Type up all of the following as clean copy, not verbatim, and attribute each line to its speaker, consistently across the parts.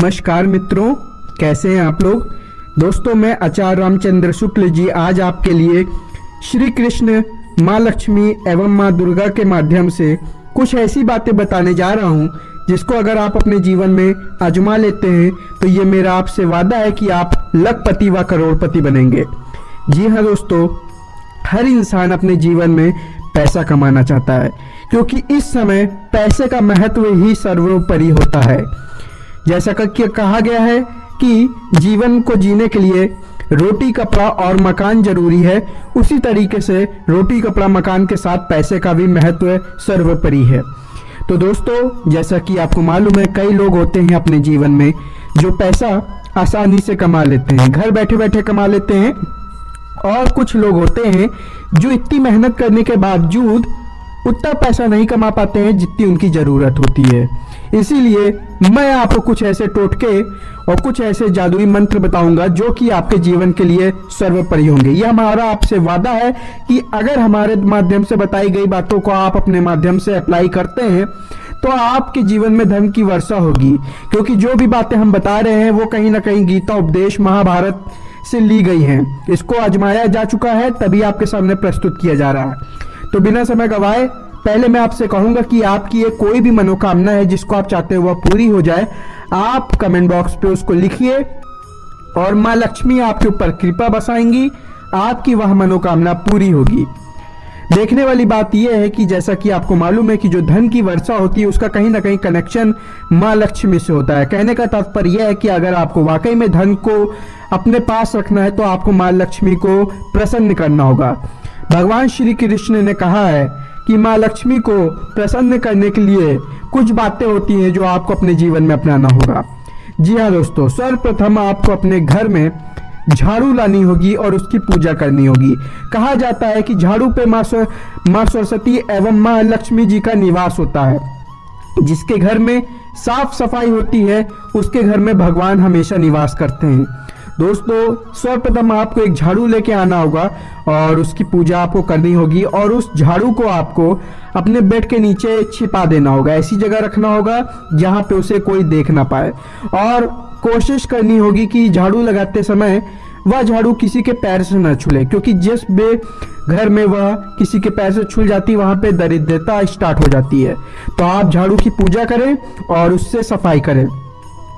Speaker 1: नमस्कार मित्रों, कैसे हैं आप लोग। दोस्तों, मैं आचार्य रामचंद्र शुक्ल जी आज आपके लिए श्री कृष्ण, माँ लक्ष्मी एवं माँ दुर्गा के माध्यम से कुछ ऐसी बातें बताने जा रहा हूँ जिसको अगर आप अपने जीवन में आजमा लेते हैं तो ये मेरा आपसे वादा है कि आप लखपति व करोड़पति बनेंगे। जी हाँ दोस्तों, हर इंसान अपने जीवन में पैसा कमाना चाहता है क्योंकि इस समय पैसे का महत्व ही सर्वोपरि होता है। जैसा कि कहा गया है कि जीवन को जीने के लिए रोटी, कपड़ा और मकान जरूरी है, उसी तरीके से रोटी, कपड़ा, मकान के साथ पैसे का भी महत्व सर्वोपरि है। तो दोस्तों, जैसा कि आपको मालूम है, कई लोग होते हैं अपने जीवन में जो पैसा आसानी से कमा लेते हैं, घर बैठे बैठे कमा लेते हैं, और कुछ लोग होते हैं जो इतनी मेहनत करने के बावजूद उतना पैसा नहीं कमा पाते हैं जितनी उनकी ज़रूरत होती है। इसीलिए मैं आपको कुछ ऐसे टोटके और कुछ ऐसे जादुई मंत्र बताऊंगा जो कि आपके जीवन के लिए सर्वोपरि होंगे। यह हमारा आपसे वादा है कि अगर हमारे माध्यम से बताई गई बातों को आप अपने माध्यम से अप्लाई करते हैं तो आपके जीवन में धन की वर्षा होगी, क्योंकि जो भी बातें हम बता रहे हैं वो कहीं ना कहीं गीता, उपदेश, महाभारत से ली गई हैं। इसको आजमाया जा चुका है, तभी आपके सामने प्रस्तुत किया जा रहा है। तो बिना समय गवाए पहले मैं आपसे कहूंगा कि आपकी ये कोई भी मनोकामना है जिसको आप चाहते हो वह पूरी हो जाए, आप कमेंट बॉक्स पे उसको लिखिए और माँ लक्ष्मी आपके ऊपर कृपा बरसाएंगी, आपकी वह मनोकामना पूरी होगी। देखने वाली बात यह है कि जैसा कि आपको मालूम है कि जो धन की वर्षा होती है उसका कहीं ना कहीं कनेक्शन माँ लक्ष्मी से होता है। कहने का तात्पर्य यह है कि अगर आपको वाकई में धन को अपने पास रखना है तो आपको माँ लक्ष्मी को प्रसन्न करना होगा। भगवान श्री कृष्ण ने कहा है कि माँ लक्ष्मी को प्रसन्न करने के लिए कुछ बातें होती हैं जो आपको अपने जीवन में अपनाना होगा। जी हाँ दोस्तों, सर्वप्रथम आपको अपने घर में झाड़ू लानी होगी और उसकी पूजा करनी होगी। कहा जाता है कि झाड़ू पे माँ सरस्वती एवं माँ लक्ष्मी जी का निवास होता है। जिसके घर में साफ सफाई होती है उसके घर में भगवान हमेशा निवास करते हैं। दोस्तों, सर्वप्रथम आपको एक झाड़ू लेके आना होगा और उसकी पूजा आपको करनी होगी, और उस झाड़ू को आपको अपने बेड के नीचे छिपा देना होगा। ऐसी जगह रखना होगा जहां पे उसे कोई देख ना पाए, और कोशिश करनी होगी कि झाड़ू लगाते समय वह झाड़ू किसी के पैर से न छूले, क्योंकि जिस घर में वह किसी के पैर से छूल जाती वहां पे दरिद्रता स्टार्ट हो जाती है। तो आप झाड़ू की पूजा करें और उससे सफाई करें।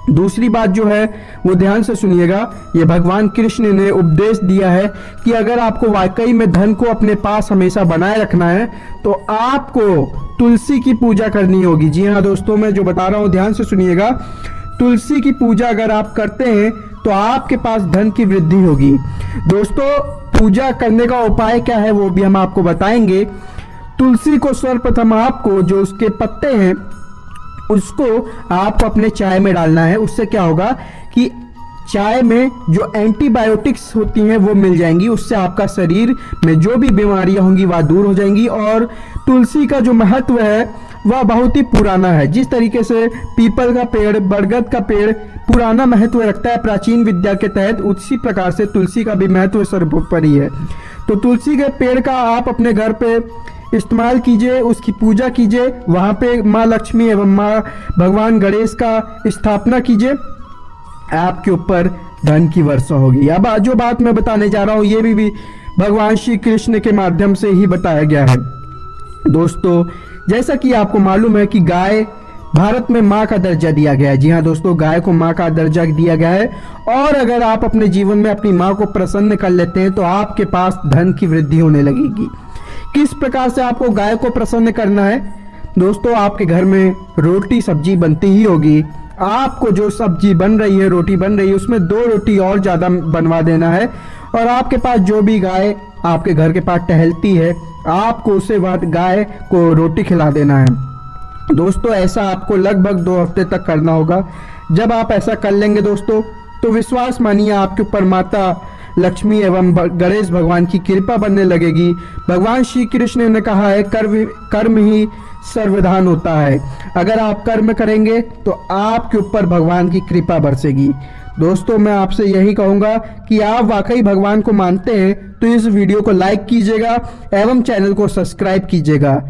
Speaker 1: दूसरी बात जो है वो ध्यान से सुनिएगा, ये भगवान कृष्ण ने उपदेश दिया है कि अगर आपको वाकई में धन को अपने पास हमेशा बनाए रखना है तो आपको तुलसी की पूजा करनी होगी। जी हाँ दोस्तों, मैं जो बता रहा हूँ ध्यान से सुनिएगा। तुलसी की पूजा अगर आप करते हैं तो आपके पास धन की वृद्धि होगी। दोस्तों, पूजा करने का उपाय क्या है वो भी हम आपको बताएंगे। तुलसी को सर्वप्रथम आपको जो उसके पत्ते हैं उसको आपको अपने चाय में डालना है। उससे क्या होगा कि चाय में जो एंटीबायोटिक्स होती हैं वो मिल जाएंगी, उससे आपका शरीर में जो भी बीमारियां होंगी वह दूर हो जाएंगी। और तुलसी का जो महत्व है वह बहुत ही पुराना है। जिस तरीके से पीपल का पेड़, बरगद का पेड़ पुराना महत्व रखता है प्राचीन विद्या के तहत, उसी प्रकार से तुलसी का भी महत्व सर्वोपरि है। तो तुलसी के पेड़ का आप अपने घर पे इस्तेमाल कीजिए, उसकी पूजा कीजिए, वहाँ पे माँ लक्ष्मी एवं माँ भगवान गणेश का स्थापना कीजिए, आपके ऊपर धन की वर्षा होगी। अब जो बात मैं बताने जा रहा हूँ ये भी भगवान श्री कृष्ण के माध्यम से ही बताया गया है। दोस्तों, जैसा कि आपको मालूम है कि गाय भारत में माँ का दर्जा दिया गया है। जी हाँ दोस्तों, गाय को माँ का दर्जा दिया गया है, और अगर आप अपने जीवन में अपनी माँ को प्रसन्न कर लेते हैं तो आपके पास धन की वृद्धि होने लगेगी। किस प्रकार से आपको गाय को प्रसन्न करना है? दोस्तों, आपके घर में रोटी सब्जी बनती ही होगी। आपको जो सब्जी बन रही है, रोटी बन रही है, उसमें 2 रोटी और ज़्यादा बनवा देना है, और आपके पास जो भी गाय आपके घर के पास टहलती है आपको उसे गाय को रोटी खिला देना है। दोस्तों, ऐसा आपको लगभग 2 हफ्ते तक करना होगा। जब आप ऐसा कर लेंगे दोस्तों तो विश्वास मानिए आपके ऊपर माता लक्ष्मी एवं गणेश भगवान की कृपा बनने लगेगी। भगवान श्री कृष्ण ने कहा है कर्म ही सर्वधान होता है। अगर आप कर्म करेंगे तो आपके ऊपर भगवान की कृपा बरसेगी। दोस्तों, मैं आपसे यही कहूंगा कि आप वाकई भगवान को मानते हैं तो इस वीडियो को लाइक कीजिएगा एवं चैनल को सब्सक्राइब कीजिएगा।